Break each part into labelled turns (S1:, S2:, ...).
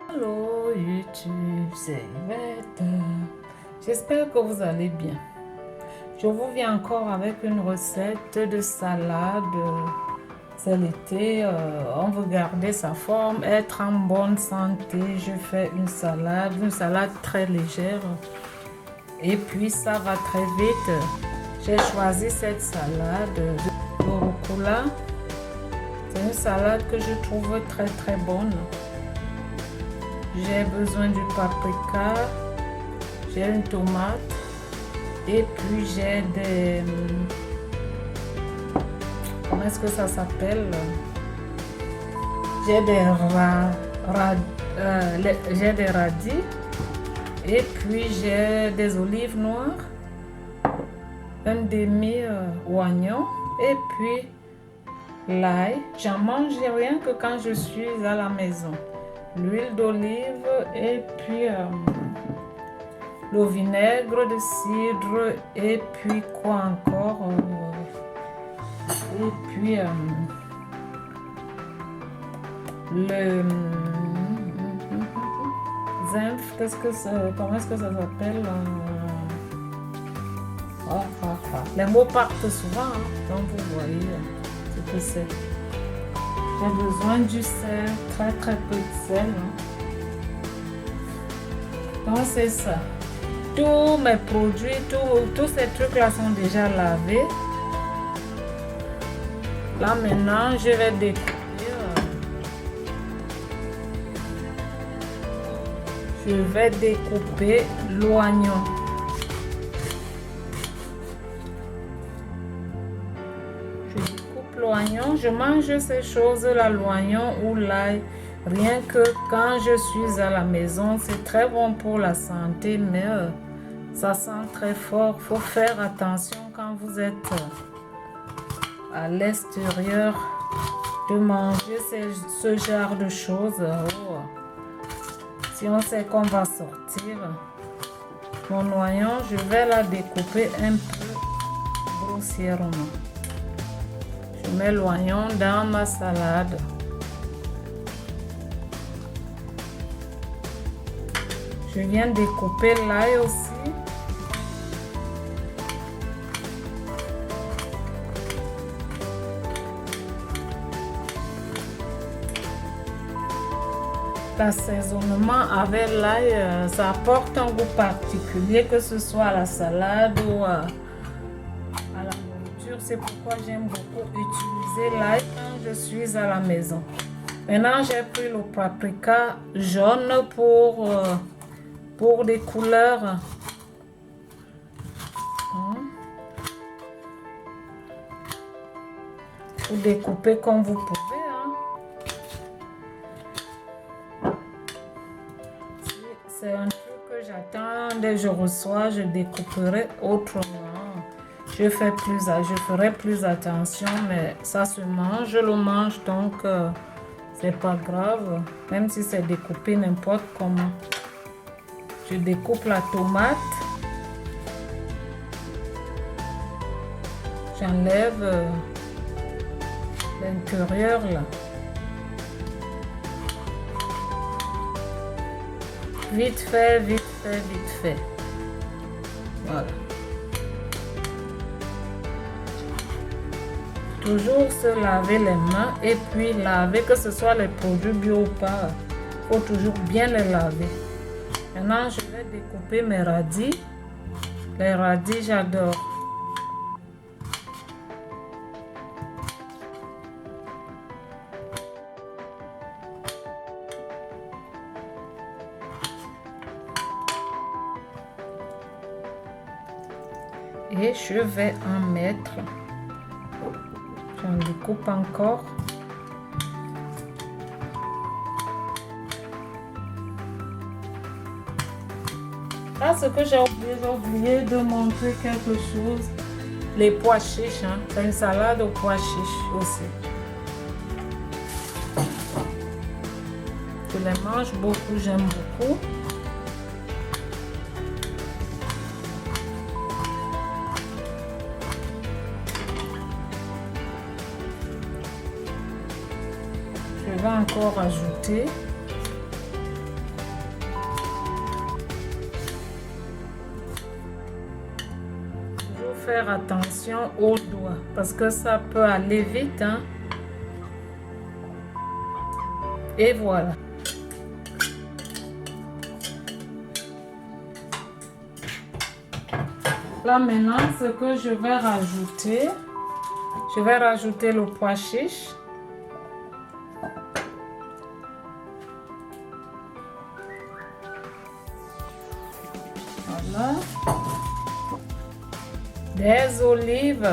S1: Hello YouTube, c'est Yvette. J'espère que vous allez bien. Je vous viens encore avec une recette de salade. C'est l'été, on veut garder sa forme, être en bonne santé. Je fais une salade très légère. Et puis ça va très vite. J'ai choisi cette salade de rucola. C'est une salade que je trouve très bonne. J'ai besoin du paprika, j'ai une tomate et puis j'ai des... Comment est-ce que ça s'appelle? J'ai des radis et puis j'ai des olives noires, un demi-oignon et puis l'ail. J'en mange rien que quand je suis à la maison. L'huile d'olive et puis le vinaigre de cidre et puis quoi encore et puis le zinf, comment est-ce que ça s'appelle? Les mots partent souvent, hein, donc vous voyez ce que c'est. J'ai besoin du sel, très peu de sel. Donc c'est ça. Tous mes produits, tous ces trucs-là sont déjà lavés. Là maintenant, je vais découper. Je vais découper l'oignon. L'oignon, je mange ces choses-là, l'oignon ou l'ail, rien que quand je suis à la maison. C'est très bon pour la santé, mais ça sent très fort. Faut faire attention quand vous êtes à l'extérieur de manger ce genre de choses. Si on sait qu'on va sortir, mon oignon, je vais la découper un peu grossièrement. Je mets l'oignon dans ma salade. Je viens découper l'ail aussi. L'assaisonnement avec l'ail, ça apporte un goût particulier, que ce soit à la salade ou à la nourriture. C'est pourquoi j'aime beaucoup utiliser l'ail quand je suis à la maison. Maintenant, j'ai pris le paprika jaune pour des couleurs. Vous découpez comme vous pouvez. C'est un truc que j'attends. Dès que je reçois, je découperai autrement. Je ferai plus attention, mais ça se mange, je le mange, donc c'est pas grave, même si c'est découpé n'importe comment. Je découpe la tomate. J'enlève l'intérieur là. Vite fait. Voilà. Toujours se laver les mains et puis laver, que ce soit les produits bio ou pas. Il faut toujours bien les laver. Maintenant, je vais découper mes radis. Les radis, j'adore. Et je vais en mettre. J'en découpe encore. Là, ce que j'ai oublié de montrer quelque chose. Les pois chiches, hein. C'est une salade aux pois chiches aussi. Je les mange beaucoup, j'aime beaucoup. Je vais encore ajouter faire attention aux doigts parce que ça peut aller vite, hein. Et voilà. Là maintenant, ce que je vais rajouter le pois chiche. Voilà. Des olives.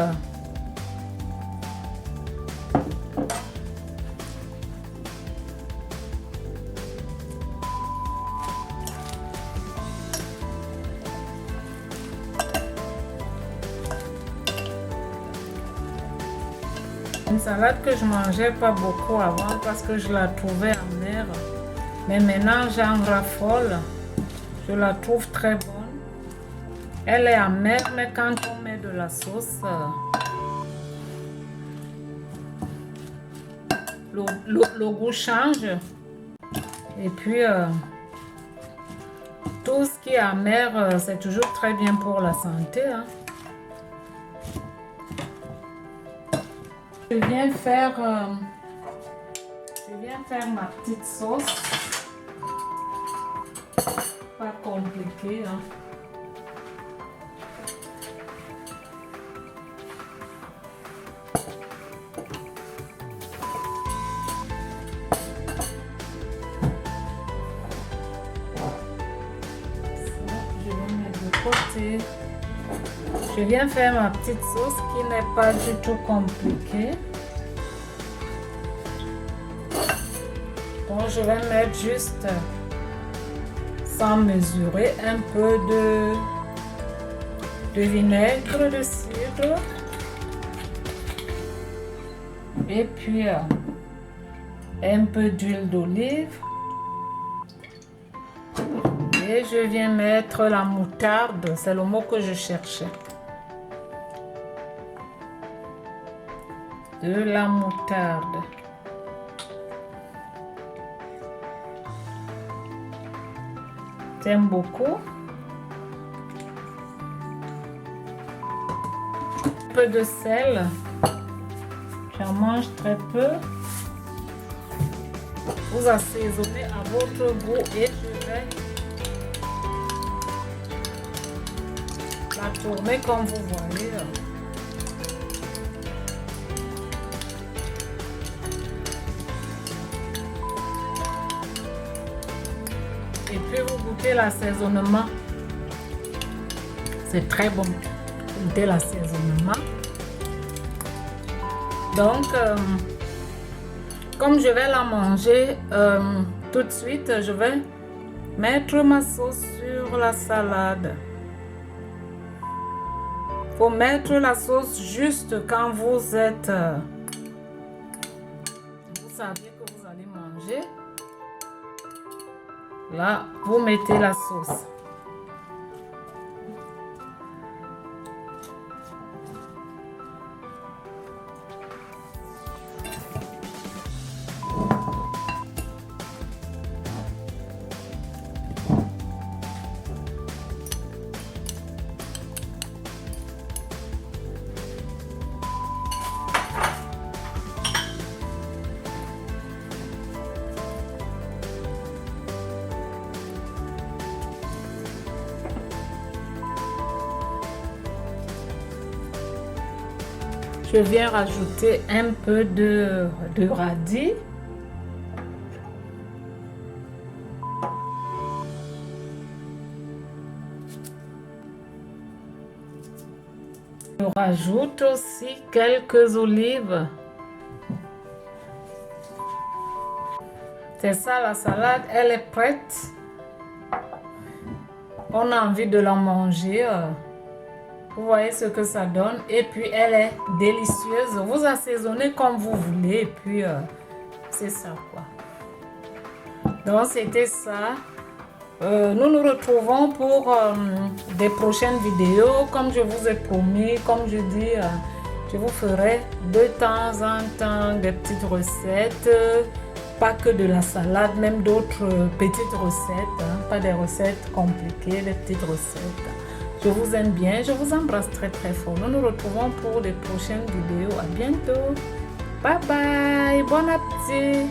S1: Une salade que je mangeais pas beaucoup avant parce que je la trouvais amère. Mais maintenant j'en raffole. Je la trouve très bonne. Elle est amère, mais quand on met de la sauce, le goût change. Et puis, tout ce qui est amer, c'est toujours très bien pour la santé, hein. Je viens faire ma petite sauce. Pas compliqué, hein. Côté. Je viens faire ma petite sauce qui n'est pas du tout compliquée. Donc je vais mettre juste, sans mesurer, un peu de vinaigre de cidre et puis un peu d'huile d'olive. Et je viens mettre la moutarde, c'est le mot que je cherchais. De la moutarde. J'aime beaucoup. Un peu de sel. J'en mange très peu. Vous assaisonnez à votre goût et je vais la tourner comme vous voyez. Et puis vous goûtez l'assaisonnement. C'est très bon. Goûtez l'assaisonnement. Donc, comme je vais la manger tout de suite, je vais mettre ma sauce sur la salade. Faut mettre la sauce juste quand vous êtes... vous savez que vous allez manger. Là, vous mettez la sauce. Je viens rajouter un peu de radis. Je rajoute aussi quelques olives. C'est ça, la salade, elle est prête. On a envie de la manger. Vous voyez ce que ça donne. Et puis, elle est délicieuse. Vous assaisonnez comme vous voulez. Et puis, c'est ça, quoi. Donc, c'était ça. Nous nous retrouvons pour des prochaines vidéos. Comme je vous ai promis, comme je dis, je vous ferai de temps en temps des petites recettes. Pas que de la salade, même d'autres petites recettes. Hein, pas des recettes compliquées, des petites recettes. Je vous aime bien, je vous embrasse très très fort. Nous nous retrouvons pour les prochaines vidéos. À bientôt. Bye bye, bon appétit.